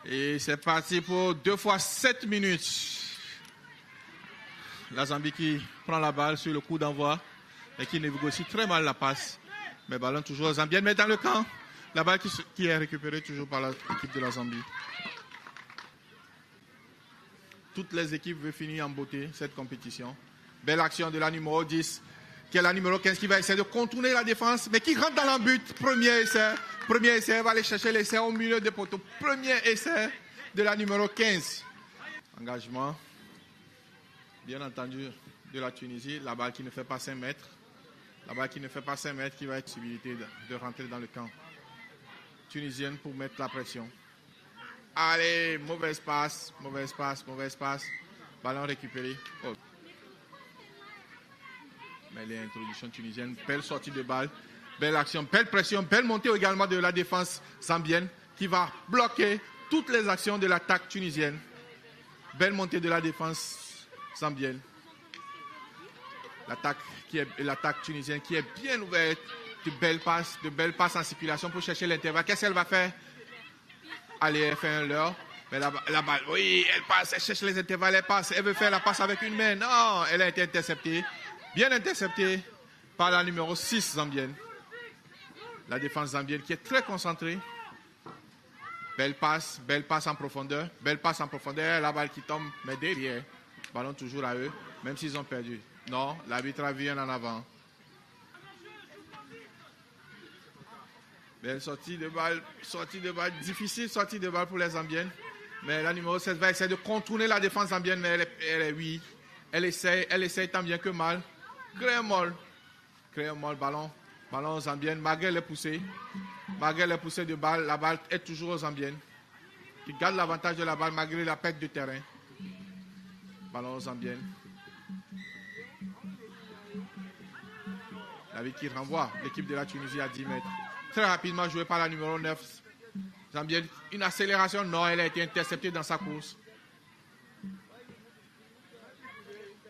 Et c'est parti pour 2 fois 7 minutes. La Zambie qui prend la balle sur le coup d'envoi et qui négocie très mal la passe. Mais ballon toujours aux Zambiens, mais dans le camp. La balle qui est récupérée toujours par l'équipe de la Zambie. Toutes les équipes veulent finir en beauté cette compétition. Belle action de la numéro 10, qui est la numéro 15, qui va essayer de contourner la défense, mais qui rentre dans le but. Premier essai, elle va aller chercher l'essai au milieu des poteaux. Premier essai de la numéro 15. Engagement, bien entendu, de la Tunisie. La balle qui ne fait pas 5 mètres. La balle qui ne fait pas 5 mètres, qui va être possibilité de rentrer dans le camp tunisienne pour mettre la pression. Allez, mauvaise passe. Ballon récupéré. Oh. Mais les introductions tunisiennes, belle sortie de balle, belle action, belle pression, belle montée également de la défense zambienne qui va bloquer toutes les actions de l'attaque tunisienne. Belle montée de la défense zambienne. L'attaque tunisienne qui est bien ouverte, de belles passes en circulation pour chercher l'intervalle. Qu'est-ce qu'elle va faire? Allez, elle fait un leurre. Mais la balle, oui, elle passe, elle cherche les intervalles, elle veut faire la passe avec une main. Non, elle a été interceptée. Bien interceptée par la numéro 6 zambienne. La défense zambienne qui est très concentrée. Belle passe en profondeur. La balle qui tombe, mais derrière. Ballon toujours à eux, même s'ils ont perdu. Non, l'arbitre a vu en avant. Belle sortie de balle difficile sortie de balle pour les Zambiennes. Mais la numéro 16 va essayer de contourner la défense zambienne, mais elle essaye tant bien que mal. Créer un molle, ballon aux Zambiennes, malgré les poussées de balle, la balle est toujours aux Zambiennes, qui gardent l'avantage de la balle malgré la perte de terrain. Ballon aux Zambiennes. La vie qui renvoie l'équipe de la Tunisie à 10 mètres. Très rapidement joué par la numéro 9. Zambienne, une accélération, non, elle a été interceptée dans sa course.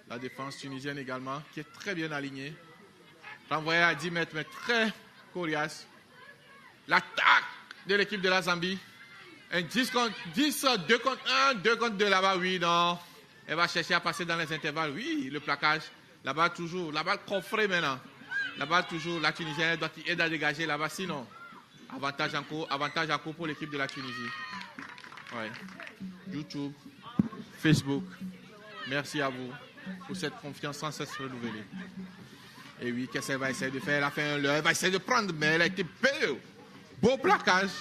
La défense tunisienne également, qui est très bien alignée. Renvoyée à 10 mètres, mais très coriace. L'attaque de l'équipe de la Zambie. Un 10 contre 10, 2 contre 1, 2 contre 2 là-bas, oui, non. Elle va chercher à passer dans les intervalles, oui, le plaquage. La balle toujours, la balle coffrée maintenant. La balle toujours, la Tunisienne doit aider à dégager là-bas, sinon, avantage en cours pour l'équipe de la Tunisie. Ouais. YouTube, Facebook, merci à vous pour cette confiance sans cesse renouvelée. Et oui, qu'est-ce qu'elle va essayer de faire? Elle a fait un leurre, elle va essayer de prendre, mais elle a été belle. Beau plaquage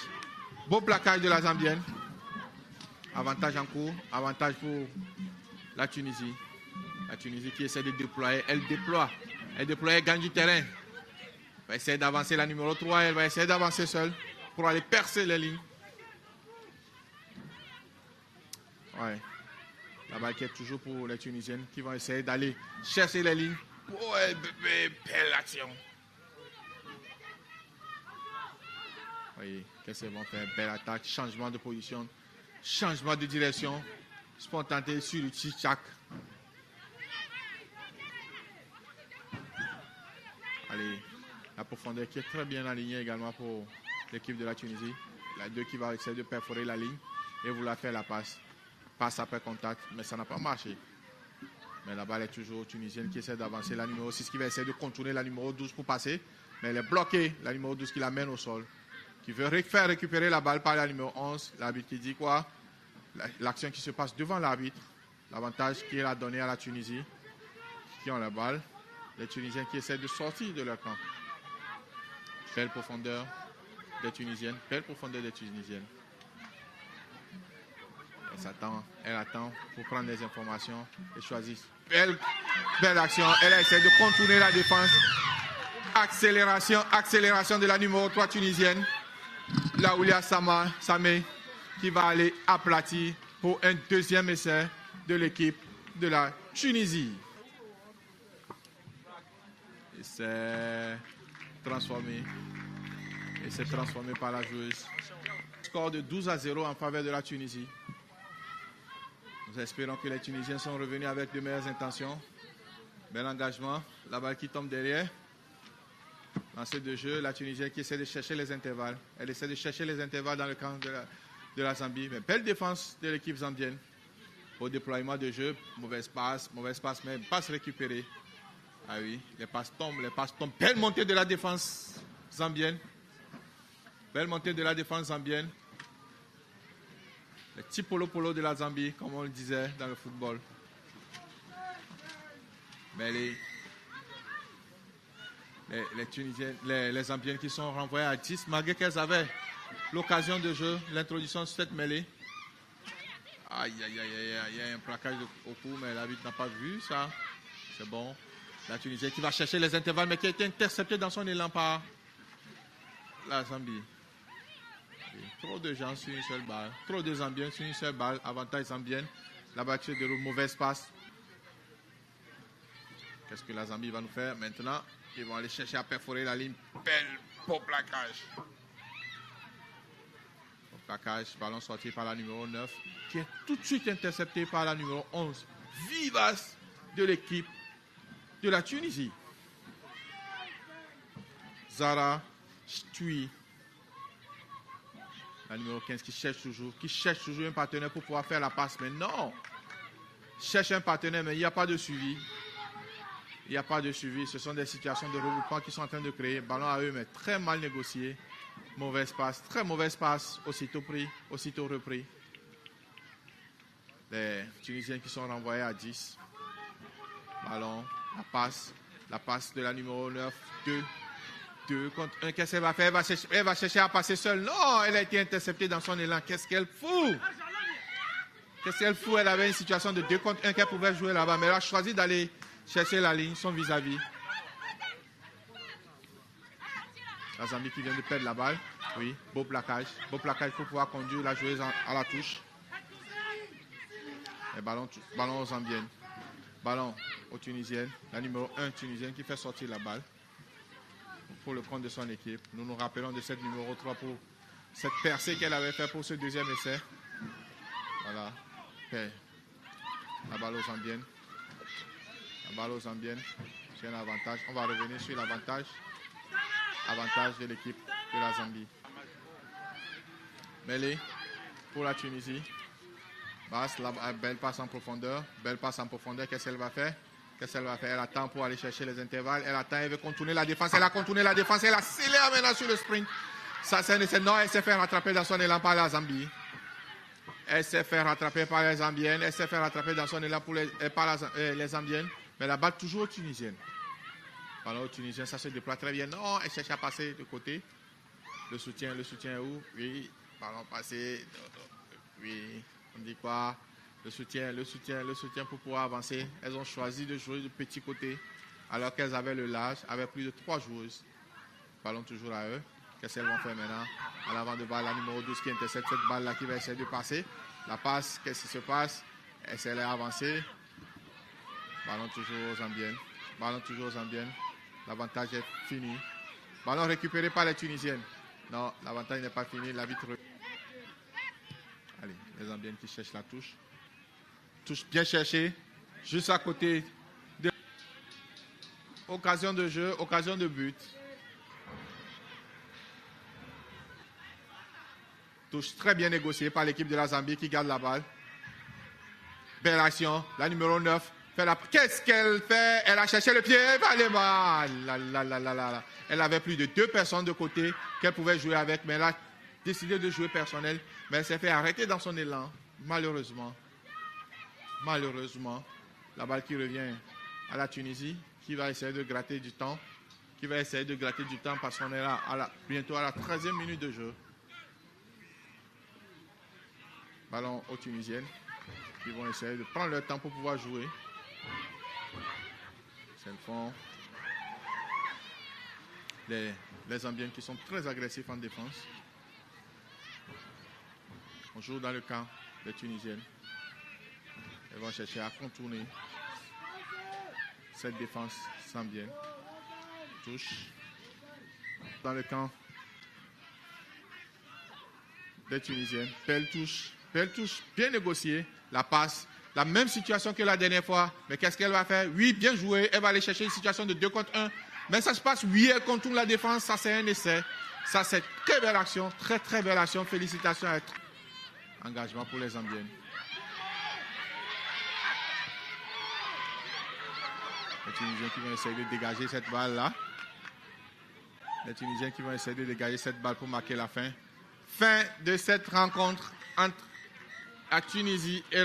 de la Zambienne. Avantage en cours, avantage pour la Tunisie. La Tunisie qui essaie de déployer, elle déploie, elle gagne du terrain. Elle va essayer d'avancer la numéro 3, elle va essayer d'avancer seule pour aller percer les lignes. Ouais. La balle qui est toujours pour les Tunisiennes qui vont essayer d'aller chercher les lignes. Oh, belle action. Oui, qu'est-ce qu'ils vont faire? Belle attaque, changement de position, changement de direction, spontané sur le tic-tac. Allez, la profondeur qui est très bien alignée également pour l'équipe de la Tunisie. La 2 qui va essayer de perforer la ligne et vouloir faire la passe. Passe après contact, mais ça n'a pas marché. Mais la balle est toujours tunisienne qui essaie d'avancer. La numéro 6 qui va essayer de contourner la numéro 12 pour passer. Mais elle est bloquée. La numéro 12 qui l'amène au sol. Qui veut faire récupérer la balle par la numéro 11. L'arbitre qui dit quoi? L'action qui se passe devant l'arbitre. L'avantage qui est donné à la Tunisie. Qui ont la balle. Les Tunisiens qui essaient de sortir de leur camp. Belle profondeur des Tunisiennes. Elle attend pour prendre des informations et choisir. Belle action. Elle essaie de contourner la défense. Accélération de la numéro 3 tunisienne. Là où il y a Samé qui va aller aplatir pour un deuxième essai de l'équipe de la Tunisie. Et c'est transformé par la joueuse. Score de 12-0 en faveur de la Tunisie. Nous espérons que les Tunisiens sont revenus avec de meilleures intentions. Bel engagement. La balle qui tombe derrière. Lancé de jeu, la Tunisienne qui essaie de chercher les intervalles. Elle essaie de chercher les intervalles dans le camp de la Zambie. Mais belle défense de l'équipe zambienne. Au déploiement de jeu, mauvaise passe, mais passe récupérée. Ah oui, les passes tombent. Belle montée de la défense zambienne. Belle montée de la défense zambienne. Le petit polo de la Zambie, comme on le disait dans le football. Mais les Tunisiens, les Zambiennes qui sont renvoyés à 10, malgré qu'elles avaient l'occasion de jeu, l'introduction de cette mêlée. Aïe, il y a un plaquage au cou, mais l'arbitre n'a pas vu ça. C'est bon. La Tunisie qui va chercher les intervalles, mais qui a été interceptée dans son élan par la Zambie. Trop de gens sur une seule balle. Trop de Zambiens sur une seule balle. Avantage zambienne. La balle se déroule, mauvaise passe. Qu'est-ce que la Zambie va nous faire maintenant? Ils vont aller chercher à perforer la ligne. Beau plaquage. Beau plaquage. Ballon sorti par la numéro 9. Qui est tout de suite intercepté par la numéro 11. Vivace de l'équipe de la Tunisie. Zara Stui. La numéro 15 qui cherche toujours un partenaire pour pouvoir faire la passe. Mais non! Cherche un partenaire, mais il n'y a pas de suivi. Il n'y a pas de suivi. Ce sont des situations de regroupement qui sont en train de créer. Ballon à eux, mais très mal négocié. Mauvaise passe, très mauvaise passe. Aussitôt pris, aussitôt repris. Les Tunisiens qui sont renvoyés à 10. Ballon, la passe de la numéro 9, 2 contre 1. Qu'est-ce qu'elle va faire? Elle va chercher à passer seule. Non, elle a été interceptée dans son élan. Qu'est-ce qu'elle fout? Elle avait une situation de 2 contre 1 qu'elle pouvait jouer là-bas. Mais elle a choisi d'aller chercher la ligne, son vis-à-vis. La Zambie qui vient de perdre la balle. Oui, beau plaquage pour pouvoir conduire la joueuse à la touche. Et ballon aux Zambiennes. Ballon aux Tunisiennes. La numéro 1 tunisienne qui fait sortir la balle. Pour le compte de son équipe. Nous nous rappelons de cette numéro 3 pour cette percée qu'elle avait fait pour ce deuxième essai. Voilà. Okay. La balle aux Zambiennes. C'est un avantage. On va revenir sur l'avantage. Avantage de l'équipe de la Zambie. Mêlée pour la Tunisie. Belle passe en profondeur. Qu'est-ce qu'elle va faire? Elle attend pour aller chercher les intervalles. Elle veut contourner la défense. Elle a contourné la défense. Elle a scellé maintenant sur le sprint. Ça, c'est un essai. Non, elle s'est fait rattraper dans son élan par la Zambie. Elle s'est fait rattraper par les Zambiennes. Elle s'est fait rattraper dans son élan par les Zambiennes. Mais la balle toujours tunisienne. Ballon tunisien, ça se déploie très bien. Non, elle cherche à passer de côté. Le soutien où? Oui, ballon passé. Oui, on dit quoi? Le soutien pour pouvoir avancer. Elles ont choisi de jouer de petit côté alors qu'elles avaient le large, avec plus de 3 joueuses. Ballon toujours à eux. Qu'est-ce qu'elles vont faire maintenant? À l'avant de balle, la numéro 12 qui intercepte cette balle-là qui va essayer de passer. La passe, qu'est-ce qui se passe? Elle est avancée. Ballon toujours aux Zambiennes. L'avantage est fini. Ballon récupéré par les Tunisiennes. Non, l'avantage n'est pas fini. L'arbitre. Allez, les Zambiennes qui cherchent la touche. Touche bien cherchée. Juste à côté. Occasion de jeu, occasion de but. Touche très bien négociée par l'équipe de la Zambie qui garde la balle. Belle action. La numéro 9. Qu'est-ce qu'elle fait? Elle a cherché le pied. Elle avait plus de 2 personnes de côté qu'elle pouvait jouer avec, mais elle a décidé de jouer personnel. Mais elle s'est fait arrêter dans son élan, malheureusement. La balle qui revient à la Tunisie, qui va essayer de gratter du temps. Parce qu'on est là bientôt à la 13e minute de jeu. Ballon aux Tunisiennes, qui vont essayer de prendre leur temps pour pouvoir jouer. C'est le fond. Les Zambiennes qui sont très agressifs en défense. On joue dans le camp des Tunisiennes. Elles vont chercher à contourner cette défense zambienne. Touche. Dans le camp des Tunisiennes. Belle touche, bien négociée. La passe. La même situation que la dernière fois. Mais qu'est-ce qu'elle va faire? Oui, bien joué. Elle va aller chercher une situation de 2 contre 1. Mais ça se passe. Oui, elle contourne la défense. Ça, c'est un essai. Ça, c'est très belle action. Très, très belle action. Félicitations à elle. Engagement pour les Zambiennes. Les Tunisiens qui vont essayer de dégager cette balle-là. Les Tunisiens qui vont essayer de dégager cette balle pour marquer la fin. Fin de cette rencontre entre la Tunisie et